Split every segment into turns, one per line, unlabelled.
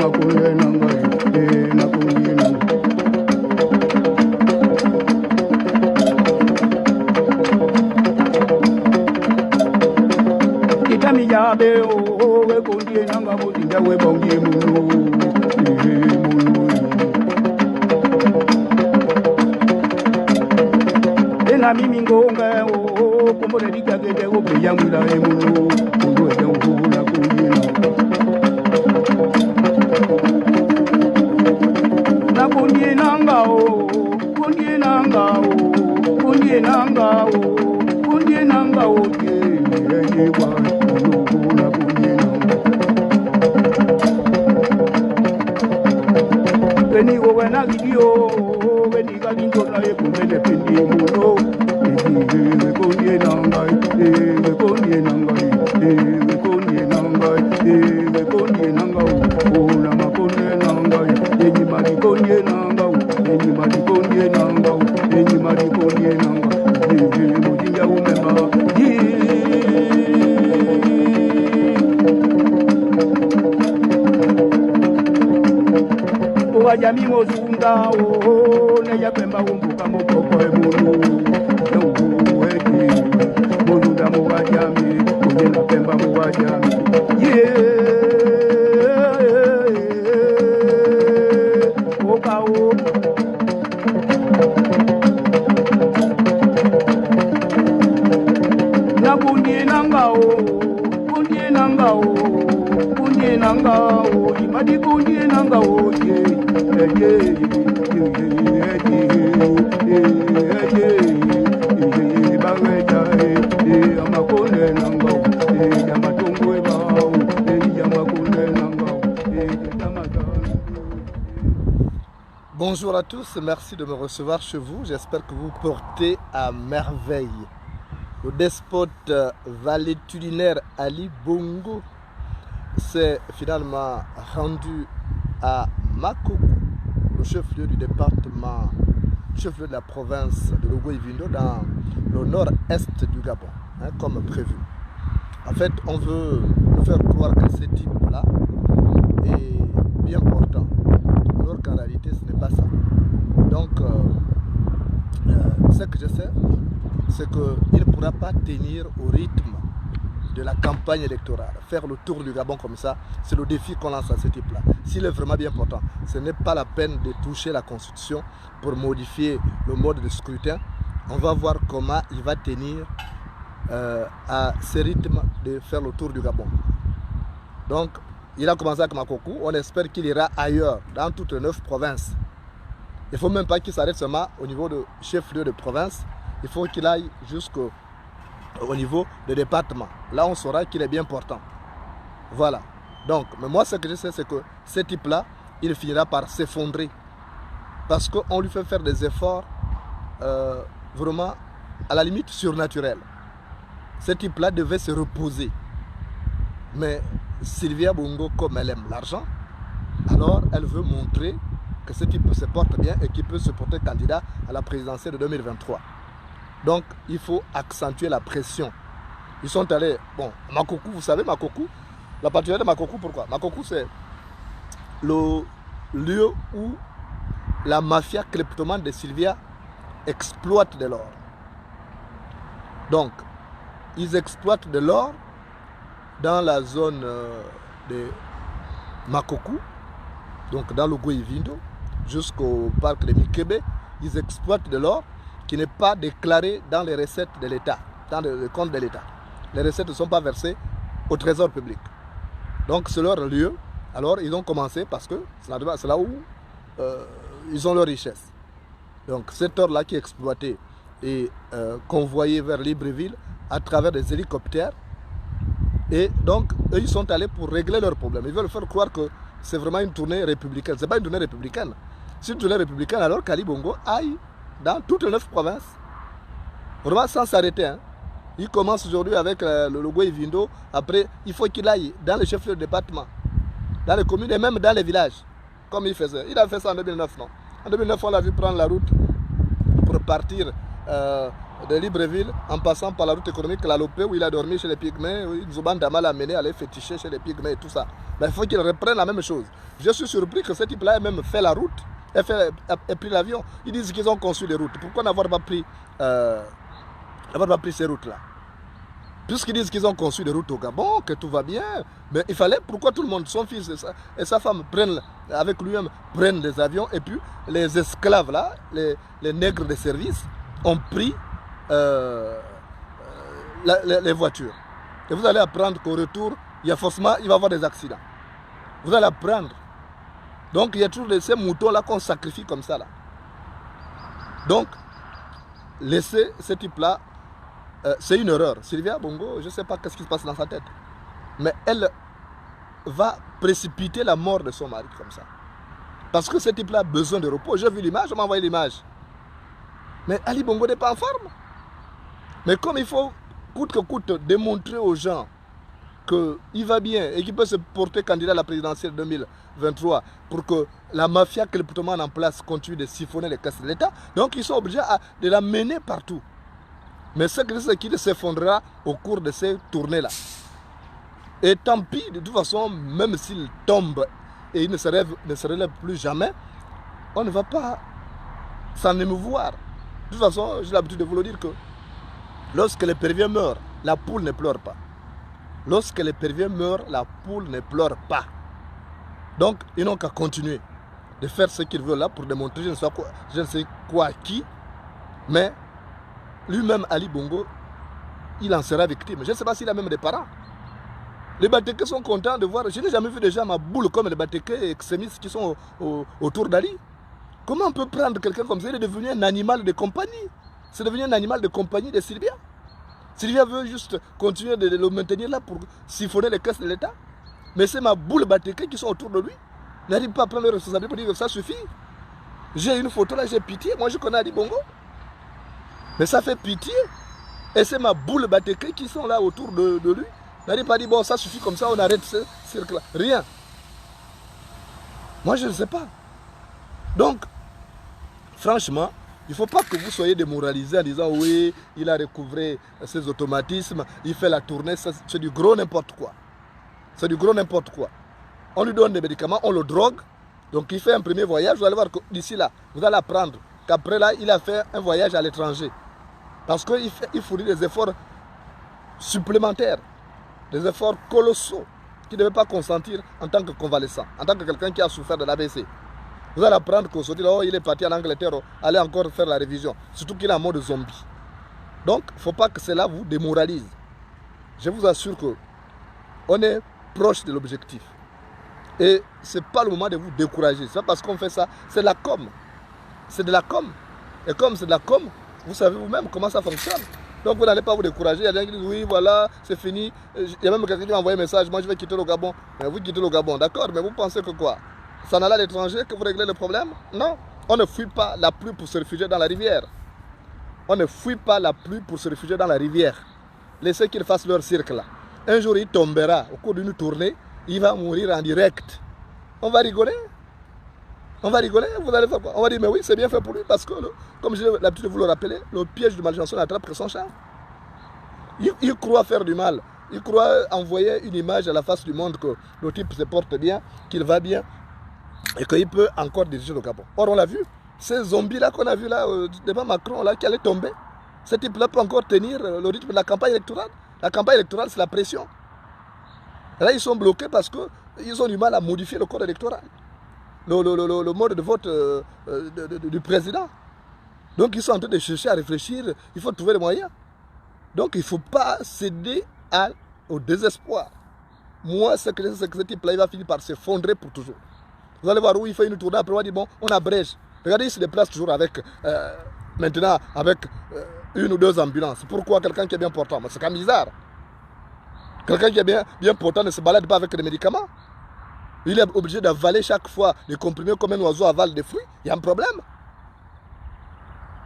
makule nangai nakundi nangai kitami jabe o we kundi nanga mutinja we bongi mulu na mimi ngonga o kombo na dikage de o beya mula e mulu mulu e o na kundina na kundina ngao kundina ngao kundina ngao kundina ngao ye wa mulu na kundina beni o wana video beni ga binjo na e kumele pendi mulu Wajami mozunda o ne ya pemba umbuka mokoko e mulu mozunda mo wajami kujena pemba mo wajami okao na bunye nangao bunye nangao bunye nangao imadi bunye nangao
Bonjour à tous, merci de me recevoir chez vous. J'espère que vous portez à merveille. Le despote valétudinaire Ali Bongo s'est finalement rendu à Makoko, le chef-lieu du département, chef-lieu de la province de Logo-Ivindo, dans le nord-est du Gabon, comme prévu. En fait, on veut nous faire croire que ce type-là est bien portant, alors qu'en réalité, ce n'est pas ça. Donc, ce que je sais, c'est qu'il ne pourra pas tenir au rythme de la campagne électorale. Faire le tour du Gabon comme ça, c'est le défi qu'on lance à ce type-là. S'il est vraiment bien important, ce n'est pas la peine de toucher la Constitution pour modifier le mode de scrutin. On va voir comment il va tenir à ce rythme de faire le tour du Gabon. Donc, il a commencé avec Makoko. On espère qu'il ira ailleurs, dans toutes les 9 provinces. Il ne faut même pas qu'il s'arrête seulement au niveau de chef-lieu de province. Il faut qu'il aille jusqu'au niveau des départements. Là, on saura qu'il est bien portant. Voilà. Donc, mais moi, ce que je sais, c'est que ce type-là, il finira par s'effondrer. Parce qu'on lui fait faire des efforts vraiment, à la limite, surnaturels. Ce type-là devait se reposer. Mais Sylvia Bongo, comme elle aime l'argent, alors elle veut montrer que ce type se porte bien et qu'il peut se porter candidat à la présidentielle de 2023. Donc, il faut accentuer la pression. Ils sont allés, bon, Makoko, vous savez, Makoko, la particularité de Makoko, pourquoi? Makoko, c'est le lieu où la mafia kleptomane de Sylvia exploite de l'or. Donc, ils exploitent de l'or dans la zone de Makoko, donc dans le Logo-Ivindo, jusqu'au parc de Mikebe. Ils exploitent de l'or qui n'est pas déclaré dans les recettes de l'État, dans le compte de l'État. Les recettes ne sont pas versées au trésor public. Donc c'est leur lieu. Alors ils ont commencé parce que c'est là où ils ont leur richesse. Donc cet or-là qui est exploité et convoyé vers Libreville à travers des hélicoptères. Et donc eux ils sont allés pour régler leurs problèmes. Ils veulent faire croire que c'est vraiment une tournée républicaine. Ce n'est pas une tournée républicaine. C'est une tournée républicaine alors qu'Ali Bongo aille dans toutes les 9 provinces. Vraiment sans s'arrêter. Hein. Il commence aujourd'hui avec le Logo-Ivindo. Après, il faut qu'il aille dans les chefs-lieux de département, dans les communes et même dans les villages. Comme il faisait. Il a fait ça en 2009, non? En 2009, on l'a vu prendre la route pour partir de Libreville, en passant par la route économique Lalopé, où il a dormi chez les Pygmées, où Zobandama l'a amené à aller féticher chez les Pygmées et tout ça. Mais il faut qu'il reprenne la même chose. Je suis surpris que ce type-là ait même fait la route, ait pris l'avion. Ils disent qu'ils ont conçu les routes. Pourquoi n'avoir pas pris ces routes-là? Puisqu'ils disent qu'ils ont conçu des routes au Gabon, que tout va bien, mais il fallait, pourquoi tout le monde, son fils et sa femme, avec lui-même, prennent des avions, et puis les esclaves là, les nègres de service, ont pris les voitures. Et vous allez apprendre qu'au retour, il va y avoir des accidents. Vous allez apprendre. Donc il y a toujours ces moutons-là qu'on sacrifie comme ça là. Donc, laissez ce type-là. C'est une erreur. Sylvia Bongo, je ne sais pas ce qui se passe dans sa tête. Mais elle va précipiter la mort de son mari comme ça. Parce que ce type-là a besoin de repos. J'ai vu l'image, on m'a envoyé l'image. Mais Ali Bongo n'est pas en forme. Mais comme il faut, coûte que coûte, démontrer aux gens qu'il va bien et qu'il peut se porter candidat à la présidentielle 2023 pour que la mafia que le Poutoman en place continue de siphonner les caisses de l'État. Donc ils sont obligés de la mener partout. Mais c'est qu'il s'effondrera au cours de ces tournées-là. Et tant pis, de toute façon, même s'il tombe et il ne se relève plus jamais, on ne va pas s'en émouvoir. De toute façon, j'ai l'habitude de vous le dire que lorsque l'épervier meurt, la poule ne pleure pas. Lorsque l'épervier meurt, la poule ne pleure pas. Donc, ils n'ont qu'à continuer de faire ce qu'ils veulent là pour démontrer je ne sais quoi à qui, mais lui-même, Ali Bongo, il en sera victime. Je ne sais pas s'il a même des parents. Les Batékés sont contents de voir. Je n'ai jamais vu des gens à boule comme les Batékés et extrémistes qui sont autour d'Ali. Comment on peut prendre quelqu'un comme ça? Il est devenu un animal de compagnie. C'est devenu un animal de compagnie de Sylvia. Sylvia veut juste continuer de le maintenir là pour siphonner les caisses de l'État. Mais c'est ma boule Batékés qui sont autour de lui. Il n'arrive pas à prendre les responsabilités pour dire que ça suffit. J'ai une photo là, j'ai pitié. Moi, je connais Ali Bongo. Mais ça fait pitié. Et c'est ma boule Batékés qui sont là autour de lui. Il n'arrive pas à dire, bon, ça suffit comme ça, on arrête ce cirque-là. Rien. Moi, je ne sais pas. Donc, franchement, il ne faut pas que vous soyez démoralisés en disant, oui, il a recouvré ses automatismes, il fait la tournée, c'est du gros n'importe quoi. C'est du gros n'importe quoi. On lui donne des médicaments, on le drogue. Donc, il fait un premier voyage. Vous allez voir que d'ici là, vous allez apprendre qu'après là, il a fait un voyage à l'étranger. Parce qu'il fournit des efforts supplémentaires, des efforts colossaux qu'il ne devait pas consentir en tant que convalescent, en tant que quelqu'un qui a souffert de l'AVC. Vous allez apprendre qu'aujourd'hui, oh, il est parti en Angleterre, aller encore faire la révision. Surtout qu'il est en mode zombie. Donc, il ne faut pas que cela vous démoralise. Je vous assure qu'on est proche de l'objectif. Et ce n'est pas le moment de vous décourager. C'est pas parce qu'on fait ça, c'est de la com. C'est de la com. Et comme c'est de la com, vous savez vous-même comment ça fonctionne. Donc vous n'allez pas vous décourager. Il y a des gens qui disent oui, voilà, c'est fini. Il y a même quelqu'un qui m'a envoyé un message, moi je vais quitter le Gabon. Mais vous quittez le Gabon, d'accord, mais vous pensez que quoi? Ça n'allait à l'étranger que vous réglez le problème? Non. On ne fuit pas la pluie pour se réfugier dans la rivière. On ne fuit pas la pluie pour se réfugier dans la rivière. Laissez qu'ils fassent leur cirque là. Un jour il tombera au cours d'une tournée, il va mourir en direct. On va rigoler. On va rigoler, vous allez faire quoi? On va dire, mais oui, c'est bien fait pour lui, parce que, comme j'ai l'habitude de vous le rappeler, le piège du malchanceux n'attrape que son chat. Il croit faire du mal. Il croit envoyer une image à la face du monde que le type se porte bien, qu'il va bien, et qu'il peut encore diriger le Gabon. Or, on l'a vu, ces zombies-là qu'on a vus là, devant Macron, là, qui allaient tomber, ce type-là peut encore tenir le rythme de la campagne électorale. La campagne électorale, c'est la pression. Et là, ils sont bloqués parce qu'ils ont du mal à modifier le code électoral. Le mode de vote du président. Donc ils sont en train de chercher à réfléchir, il faut trouver les moyens. Donc il ne faut pas céder au désespoir. Moi, c'est que ce type-là, il va finir par s'effondrer pour toujours. Vous allez voir où il fait une tournée, après on va dire, bon, on abrège. Regardez, il se déplace toujours avec, maintenant, avec une ou deux ambulances. Pourquoi quelqu'un qui est bien portant? C'est quand même bizarre. Quelqu'un qui est bien portant ne se balade pas avec des médicaments. Il est obligé d'avaler chaque fois les comprimés comme un oiseau avale des fruits. Il y a un problème.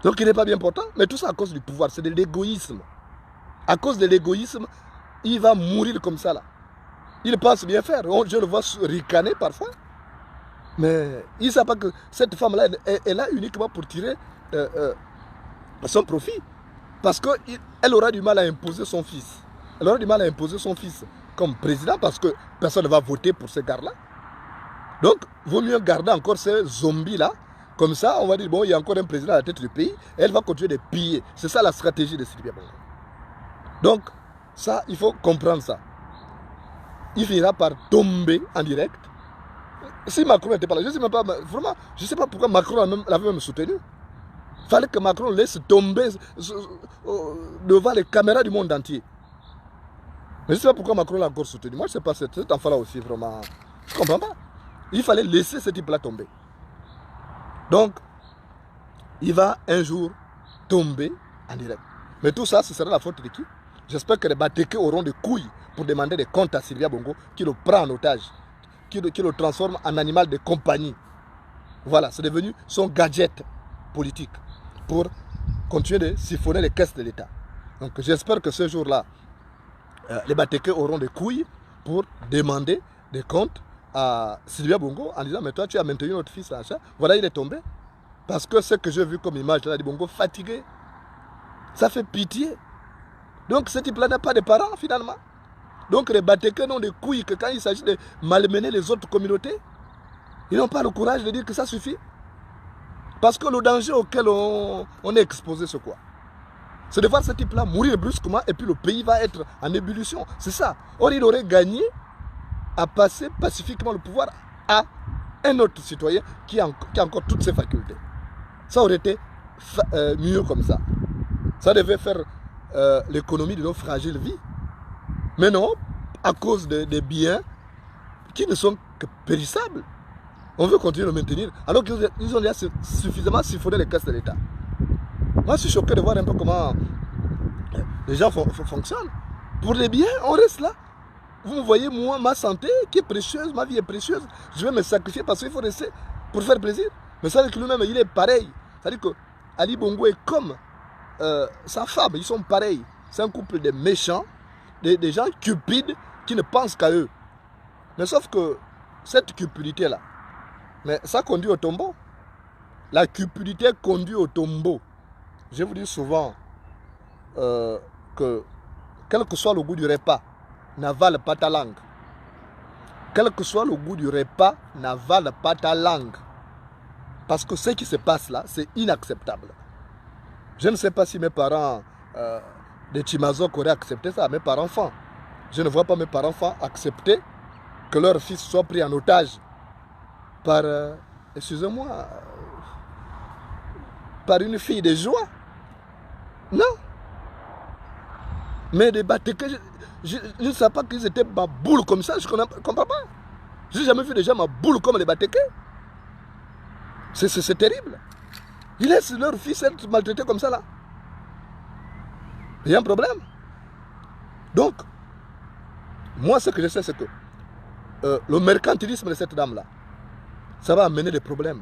Donc il n'est pas bien portant. Mais tout ça à cause du pouvoir. C'est de l'égoïsme. À cause de l'égoïsme, il va mourir comme ça là. Il pense bien faire. Je le vois ricaner parfois. Mais il ne sait pas que cette femme-là est là uniquement pour tirer son profit. Parce qu'elle aura du mal à imposer son fils. Elle aura du mal à imposer son fils comme président parce que personne ne va voter pour ces gars-là. Donc, vaut mieux garder encore ces zombies-là. Comme ça, on va dire, bon, il y a encore un président à la tête du pays. Et elle va continuer de piller. C'est ça la stratégie de Sidibé Bongo. Donc, ça, il faut comprendre ça. Il finira par tomber en direct. Si Macron n'était pas là, je ne sais même pas, vraiment, je ne sais pas pourquoi Macron l'avait même soutenu. Il fallait que Macron laisse tomber devant les caméras du monde entier. Mais je ne sais pas pourquoi Macron l'a encore soutenu. Moi, je ne sais pas, cet enfant-là aussi, vraiment, je ne comprends pas. Il fallait laisser ce type-là tomber. Donc, il va un jour tomber en direct. Mais tout ça, ce sera la faute de qui? J'espère que les Bateke auront des couilles pour demander des comptes à Sylvia Bongo, qui le prend en otage, qui le transforme en animal de compagnie. Voilà, c'est devenu son gadget politique pour continuer de siphonner les caisses de l'État. Donc j'espère que ce jour-là, les Bateke auront des couilles pour demander des comptes à Sylvia Bongo en disant, mais toi tu as maintenu notre fils là, voilà, il est tombé. Parce que ce que j'ai vu comme image là, de Bongo fatigué, ça fait pitié. Donc ce type-là n'a pas de parents finalement. Donc les Bateke n'ont des couilles que quand il s'agit de malmener les autres communautés, ils n'ont pas le courage de dire que ça suffit. Parce que le danger auquel on est exposé, c'est quoi? C'est de voir ce type-là mourir brusquement et puis le pays va être en ébullition. C'est ça. Or, il aurait gagné à passer pacifiquement le pouvoir à un autre citoyen qui a encore toutes ses facultés. Ça aurait été mieux comme ça. Ça devait faire l'économie de nos fragiles vies. Mais non, à cause des biens qui ne sont que périssables, on veut continuer de maintenir, alors qu'ils ont déjà suffisamment siphonné les caisses de l'État. Moi, je suis choqué de voir un peu comment les gens fonctionnent. Pour les biens, on reste là. Vous me voyez, moi, ma santé qui est précieuse, ma vie est précieuse. Je vais me sacrifier parce qu'il faut rester pour faire plaisir. Mais ça veut dire que lui-même, il est pareil. Ça veut dire que Ali Bongo est comme sa femme, ils sont pareils. C'est un couple de méchants, des gens cupides qui ne pensent qu'à eux. Mais sauf que cette cupidité-là, mais ça conduit au tombeau. La cupidité conduit au tombeau. Je vous dis souvent que quel que soit le goût du repas, n'avale pas ta langue. Quel que soit le goût du repas, n'avale pas ta langue. Parce que ce qui se passe là, c'est inacceptable. Je ne sais pas si mes parents de Timazok auraient accepté ça, mes parents enfants. Je ne vois pas mes parents enfants accepter que leur fils soit pris en otage par, excusez-moi, par une fille de joie. Non. Mais des Bateke, je ne sais pas qu'ils étaient ma boule comme ça, je ne comprends pas. Je n'ai jamais vu des gens ma boule comme les Bateke. C'est terrible. Ils laissent leur fils être maltraité comme ça là. Il y a un problème. Donc, moi ce que je sais c'est que le mercantilisme de cette dame là, ça va amener des problèmes.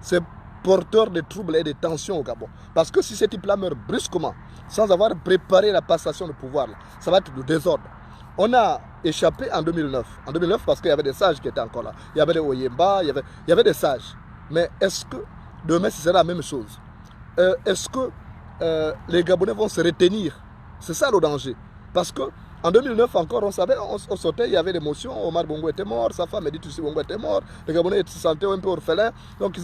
C'est porteur de troubles et de tensions au Gabon. Parce que si ce type-là meurt brusquement, sans avoir préparé la passation de pouvoir, là, ça va être le désordre. On a échappé en 2009. En 2009, parce qu'il y avait des sages qui étaient encore là. Il y avait des Oyemba, il y avait des sages. Mais est-ce que demain, ce sera la même chose? Est-ce que les Gabonais vont se retenir? C'est ça le danger. Parce que en 2009 encore, on savait, on sortait, il y avait des motions. Omar Bongo était mort, sa femme Edith Bongo était mort. Les Gabonais se sentaient un peu orphelins. Donc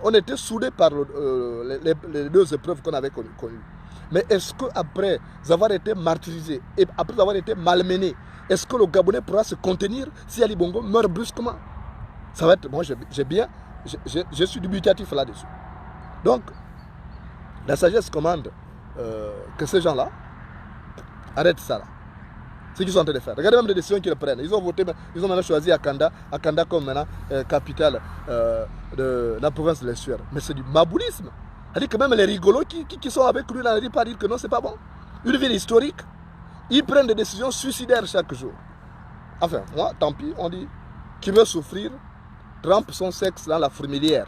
on était soudés par les deux épreuves qu'on avait connues. Mais est-ce qu'après avoir été martyrisé et après avoir été malmené, est-ce que le Gabonais pourra se contenir si Ali Bongo meurt brusquement? Ça va être, moi je suis dubitatif là-dessus. Donc, la sagesse commande que ces gens-là arrêtent ça là. Ce qu'ils sont en train de faire. Regardez même les décisions qu'ils prennent. Ils ont voté, ils ont maintenant choisi Akanda comme maintenant capitale de la province de l'Estuaire. Mais c'est du maboulisme. C'est-à-dire que même les rigolos qui sont avec lui n'arrivent pas à dire que non, c'est pas bon. Une ville historique, ils prennent des décisions suicidaires chaque jour. Enfin, moi, tant pis, on dit, qui veut souffrir, trempe son sexe dans la fourmilière.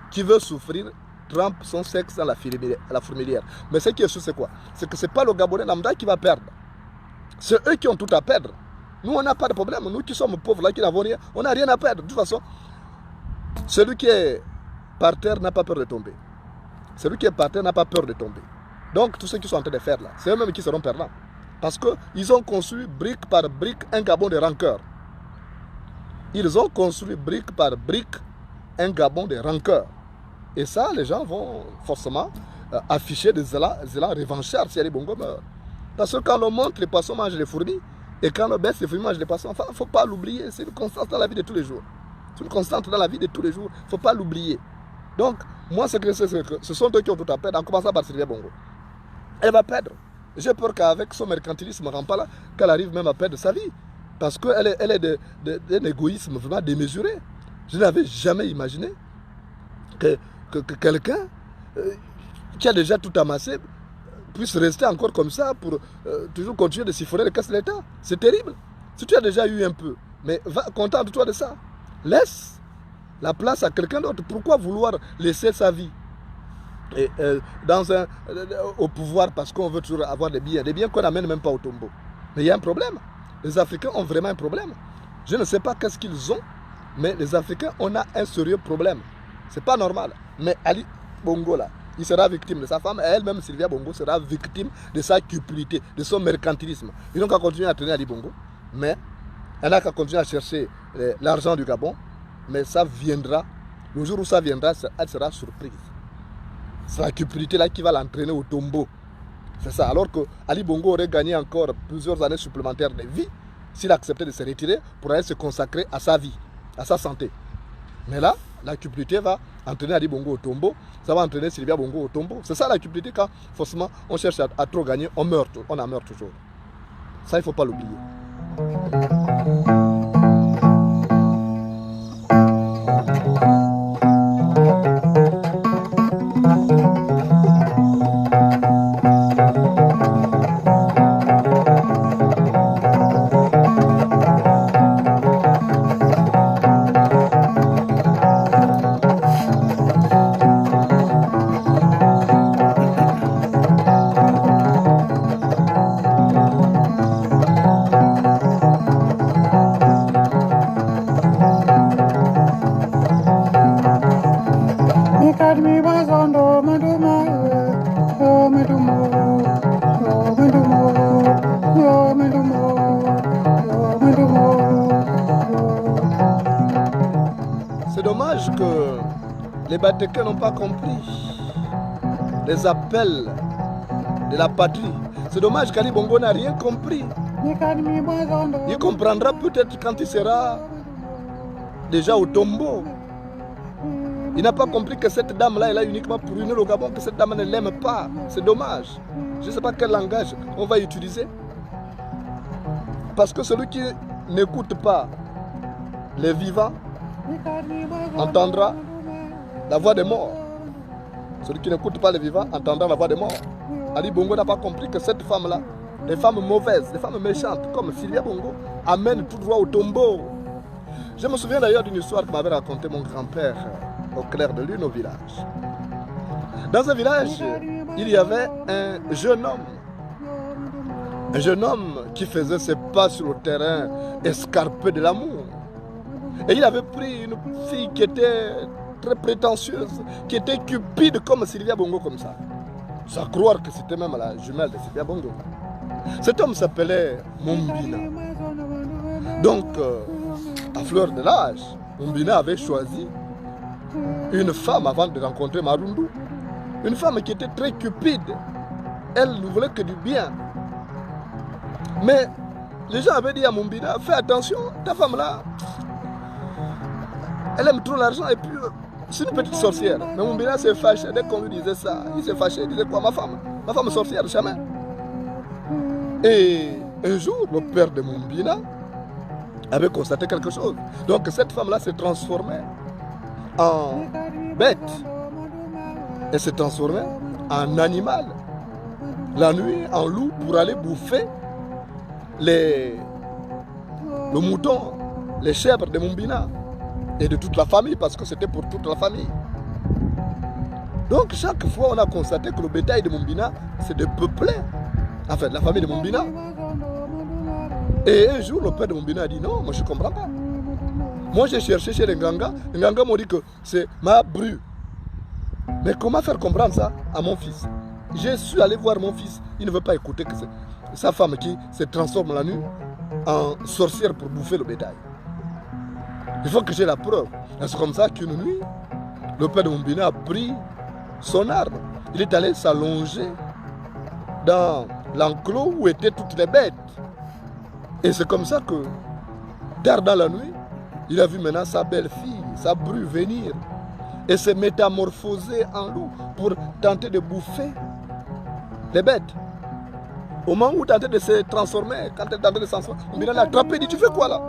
Qui veut souffrir, trempe son sexe dans la fourmilière. Mais ce qui est sûr, c'est quoi? C'est que ce n'est pas le Gabonais lambda qui va perdre. C'est eux qui ont tout à perdre. Nous, on n'a pas de problème. Nous qui sommes pauvres, là, qui n'avons rien, on n'a rien à perdre. De toute façon, celui qui est par terre n'a pas peur de tomber. Celui qui est par terre n'a pas peur de tomber. Donc tous ceux qui sont en train de faire là, c'est eux-mêmes qui seront perdants. Parce qu'ils ont construit brique par brique un Gabon de rancœur. Ils ont construit brique par brique un Gabon de rancœur. Et ça, les gens vont forcément afficher des élans revanchards si Ali Bongo meurt. Parce que quand on monte, les poissons mangent les fourmis. Et quand on baisse, les fourmis mangent les poissons. Enfin, il ne faut pas l'oublier. C'est une constante dans la vie de tous les jours. C'est une constante dans la vie de tous les jours. Il ne faut pas l'oublier. Donc, moi, ce que ce sont eux qui ont tout à perdre, en commençant par Sylvia Bongo. Elle va perdre. J'ai peur qu'avec son mercantilisme rampant, qu'elle arrive même à perdre sa vie. Parce qu'elle est d'un égoïsme vraiment démesuré. Je n'avais jamais imaginé que quelqu'un qui a déjà tout amassé puisse rester encore comme ça pour toujours continuer de siphonner les caisses de l'État. C'est terrible. Si tu as déjà eu un peu, mais contente-toi de ça. Laisse la place à quelqu'un d'autre. Pourquoi vouloir laisser sa vie au pouvoir parce qu'on veut toujours avoir des biens qu'on n'amène même pas au tombeau? Mais il y a un problème. Les Africains ont vraiment un problème. Je ne sais pas qu'est-ce qu'ils ont, mais les Africains, on a un sérieux problème. C'est pas normal. Mais Ali Bongo, là, il sera victime de sa femme, et elle-même, Sylvia Bongo, sera victime de sa cupidité, de son mercantilisme. Ils n'ont qu'à continuer à tenir Ali Bongo, mais elle n'a qu'à continuer à chercher l'argent du Gabon, mais ça viendra, le jour où ça viendra, elle sera surprise. C'est la cupidité là qui va l'entraîner au tombeau. C'est ça. Alors que Ali Bongo aurait gagné encore plusieurs années supplémentaires de vie s'il acceptait de se retirer pour aller se consacrer à sa vie, à sa santé. Mais là, la cupidité va entraîner Ali Bongo au tombeau, ça va entraîner Sylvia Bongo au tombeau. C'est ça la cupidité quand forcément on cherche à trop gagner, on en meurt toujours. Ça, il ne faut pas l'oublier. C'est dommage que les Batékés n'ont pas compris les appels de la patrie. C'est dommage qu'Ali Bongo n'a rien compris. Il comprendra peut-être quand il sera déjà au tombeau. Il n'a pas compris que cette dame-là est là uniquement pour unir le Gabon, que cette dame ne l'aime pas. C'est dommage. Je ne sais pas quel langage on va utiliser. Parce que celui qui n'écoute pas les vivants entendra la voix des morts. Celui qui n'écoute pas les vivants entendra la voix des morts. Ali Bongo n'a pas compris que cette femme-là, les femmes mauvaises, les femmes méchantes, comme Sylvia Bongo, amènent tout droit au tombeau. Je me souviens d'ailleurs d'une histoire que m'avait raconté mon grand-père au clair de lune au village. Dans un village, il y avait un jeune homme qui faisait ses pas sur le terrain escarpé de l'amour. Et il avait pris une fille qui était très prétentieuse, qui était cupide comme Sylvia Bongo comme ça. Sans croire que c'était même la jumelle de Sylvia Bongo. Cet homme s'appelait Mumbina. Donc, à fleur de l'âge, Mumbina avait choisi une femme avant de rencontrer Marundu. Une femme qui était très cupide. Elle ne voulait que du bien. Mais les gens avaient dit à Mumbina, fais attention, ta femme là, elle aime trop l'argent et puis c'est une petite sorcière. Mais Mumbina s'est fâché dès qu'on lui disait ça. Il s'est fâché, il disait quoi, ma femme sorcière, jamais. Et un jour, le père de Mumbina avait constaté quelque chose. Donc cette femme-là s'est transformée en bête. Elle s'est transformée en animal. La nuit, en loup pour aller bouffer le mouton, les chèvres de Mumbina et de toute la famille, parce que c'était pour toute la famille. Donc chaque fois on a constaté que le bétail de Mumbina c'est de peupler, en fait la famille de Mumbina. Et un jour le père de Mumbina a dit non, moi je ne comprends pas. Moi j'ai cherché chez les Nganga m'ont dit que c'est ma bru. Mais comment faire comprendre ça à mon fils? je suis allé voir mon fils. Il ne veut pas écouter que c'est sa femme qui se transforme la nuit en sorcière pour bouffer le bétail. Il faut que j'ai la preuve. C'est comme ça qu'une nuit, le père de Mumbina a pris son arme. Il est allé s'allonger dans l'enclos où étaient toutes les bêtes. Et c'est comme ça que, tard dans la nuit, il a vu maintenant sa belle-fille, sa bru venir et se métamorphoser en loup pour tenter de bouffer les bêtes. Au moment où il tentait de se transformer, quand elle tentait de se transformer, Mumbina l'a attrapé et dit, tu fais quoi là?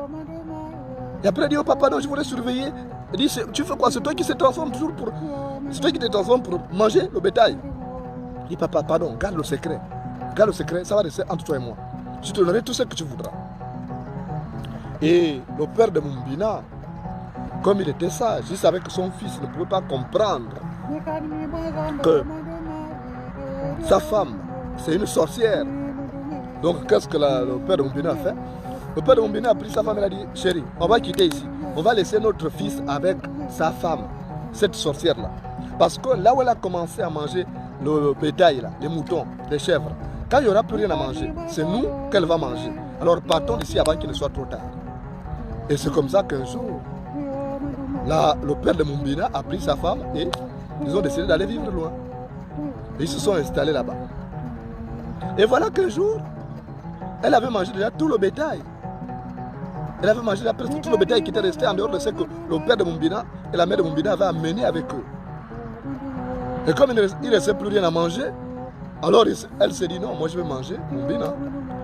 Et après il dit, oh papa, non, je voulais surveiller. Il dit, tu fais quoi? C'est toi qui se transforme toujours pour... C'est toi qui te transformes pour manger le bétail. Il dit, papa, pardon, garde le secret. Garde le secret, ça va rester entre toi et moi. Je te donnerai tout ce que tu voudras. Et le père de Mumbina, comme il était sage, il savait que son fils ne pouvait pas comprendre que sa femme, c'est une sorcière. Donc, qu'est-ce que le père de Mumbina a fait? Le père de Mumbina a pris sa femme et a dit, chérie, on va quitter ici. On va laisser notre fils avec sa femme, cette sorcière-là. Parce que là où elle a commencé à manger le bétail, là, les moutons, les chèvres, quand il n'y aura plus rien à manger, c'est nous qu'elle va manger. Alors partons d'ici avant qu'il ne soit trop tard. Et c'est comme ça qu'un jour, là, le père de Mumbina a pris sa femme et ils ont décidé d'aller vivre loin. Et ils se sont installés là-bas. Et voilà qu'un jour, elle avait mangé déjà tout le bétail. Elle avait mangé presque tout le bétail qui était resté en dehors de ce que le père de Mumbina et la mère de Mumbina avaient amené avec eux. Et comme il ne restait plus rien à manger, alors elle s'est dit non, moi je vais manger Mumbina.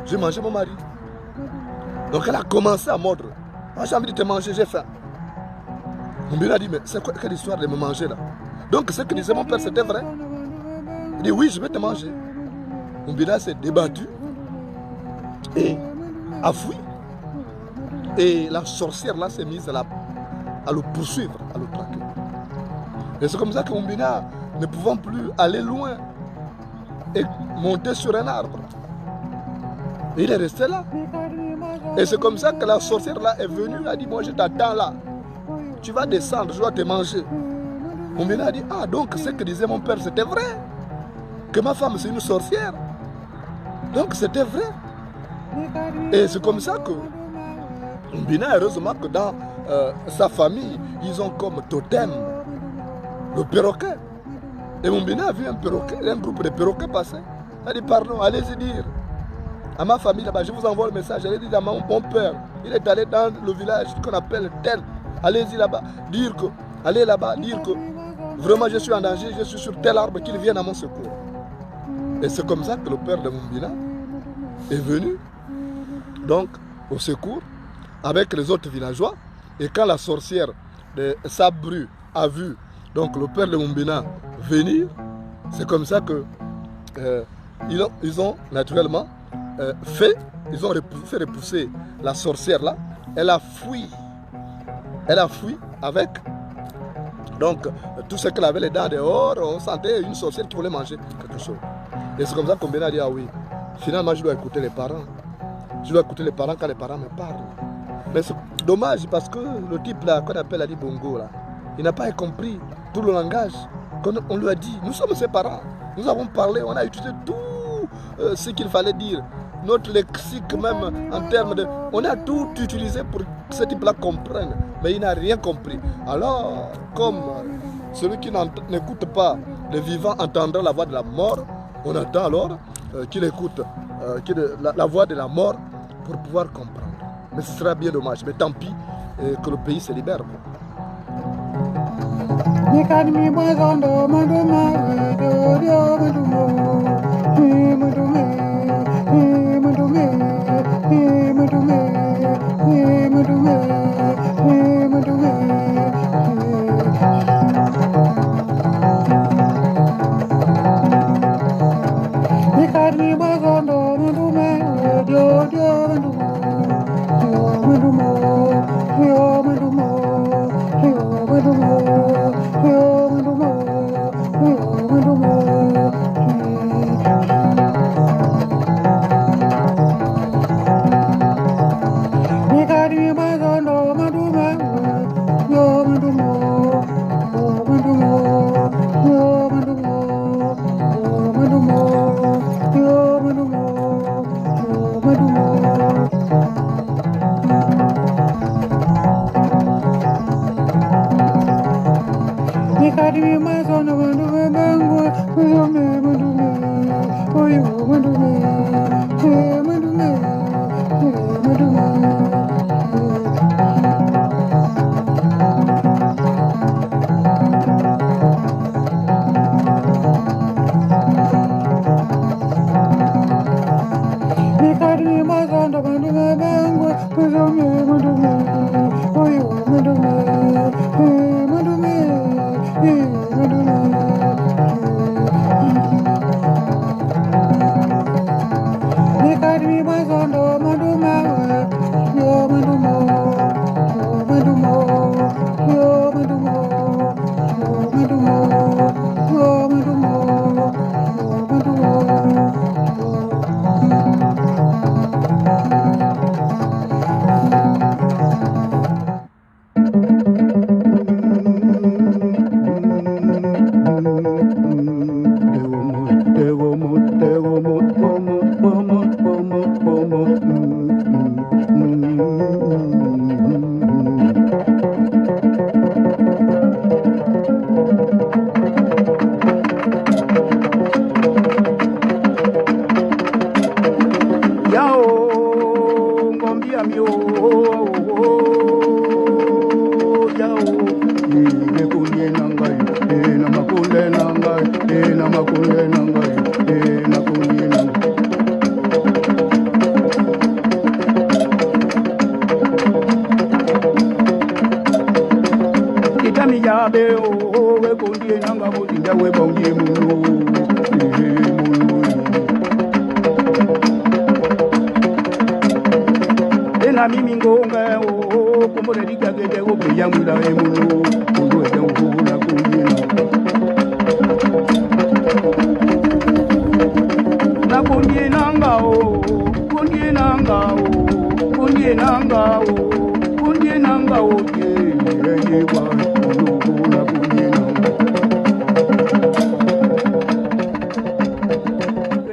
Je vais manger mon mari. Donc elle a commencé à mordre. Moi j'ai envie de te manger, j'ai faim. Mumbina a dit, mais c'est quoi quelle histoire de me manger là? Donc ce que disait mon père c'était vrai. Il dit oui, je vais te manger. Mumbina s'est débattu et a fui. Et la sorcière là s'est mise à le poursuivre, à le traquer. Et c'est comme ça que Mumbina, ne pouvant plus aller loin, est monté sur un arbre. Et il est resté là. Et c'est comme ça que la sorcière là est venue, elle a dit, moi je t'attends là. Tu vas descendre, je dois te manger. Mumbina a dit, ah donc ce que disait mon père c'était vrai. Que ma femme c'est une sorcière. Donc c'était vrai. Et c'est comme ça que Mumbina, heureusement que dans sa famille, ils ont comme totem le perroquet. Et Mumbina a vu un perroquet, un groupe de perroquets passer. Elle a dit, pardon, allez-y dire à ma famille là-bas, je vous envoie le message, allez dire à mon père, il est allé dans le village qu'on appelle tel. Allez-y là-bas, dire que, allez là-bas, dire que vraiment je suis en danger, je suis sur tel arbre, qu'il vienne à mon secours. Et c'est comme ça que le père de Mumbina est venu, donc, au secours, avec les autres villageois. Et quand la sorcière de Sabru a vu donc le père de Mumbina venir, c'est comme ça que ils ont naturellement fait repousser la sorcière là. Elle a fui avec donc tout ce qu'elle avait les dents dehors. On sentait une sorcière qui voulait manger quelque chose. Et c'est comme ça que Mumbina a dit, ah oui, finalement je dois écouter les parents. Je dois écouter les parents quand les parents me parlent. Mais c'est dommage parce que le type là qu'on appelle Ali Bongo là, il n'a pas compris tout le langage qu'on lui a dit. Nous sommes ses parents. Nous avons parlé, on a utilisé tout ce qu'il fallait dire. Notre lexique même en termes de... On a tout utilisé pour que ce type là comprenne. Mais il n'a rien compris. Alors, comme celui qui n'écoute pas le vivant entendra la voix de la mort, on attend alors qu'il écoute la voix de la mort pour pouvoir comprendre. Mais ce sera bien dommage. Mais tant pis que le pays se libère.
Yo,
Kunye nanga o,